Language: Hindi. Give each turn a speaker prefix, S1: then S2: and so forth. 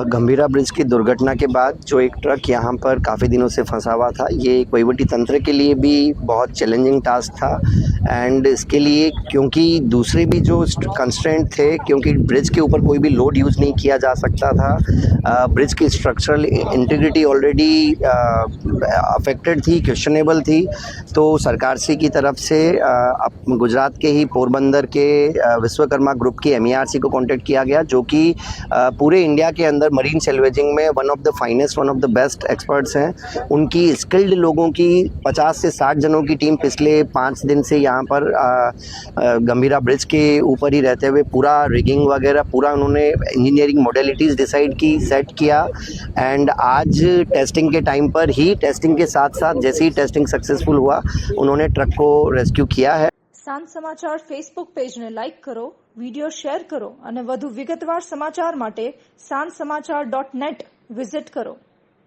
S1: गंभीरा ब्रिज की दुर्घटना के बाद जो एक ट्रक यहाँ पर काफ़ी दिनों से फंसा हुआ था, ये एक वहीवटी तंत्र के लिए भी बहुत चैलेंजिंग टास्क था। एंड इसके लिए क्योंकि दूसरे भी जो कंस्ट्रेंट थे, क्योंकि ब्रिज के ऊपर कोई भी लोड यूज़ नहीं किया जा सकता था, ब्रिज की स्ट्रक्चरल इंटीग्रिटी ऑलरेडी अफेक्टेड थी, क्वेश्चनेबल थी। तो सरकार से की तरफ से गुजरात के ही पोरबंदर के विश्वकर्मा ग्रुप की MERC को कॉन्टेक्ट किया गया, जो कि पूरे इंडिया के अंदर मरीन सेल्वेजिंग में one of the finest, one of the best experts हैं। उनकी स्किल्ड लोगों की 50 से 60 जनों की टीम पिछले 5 दिन से यहाँ पर गंभीरा ब्रिज के ऊपर ही रहते हुए पूरा रिगिंग वगैरह पूरा उन्होंने इंजीनियरिंग मॉडलिटीज़ डिसाइड की, सेट किया। एंड आज टेस्टिंग के टाइम पर ही, टेस्टिंग के साथ साथ जैसे ही टेस्टिंग सक्सेसफुल हुआ, उन्होंने ट्रक को रेस्क्यू किया है।
S2: સાંજ સમાચાર ફેસબુક પેજને લાઇક કરો, વિડીયો શેર કરો અને વધુ વિગતવાર સમાચાર માટે sanjsamachar.net વિઝિટ કરો।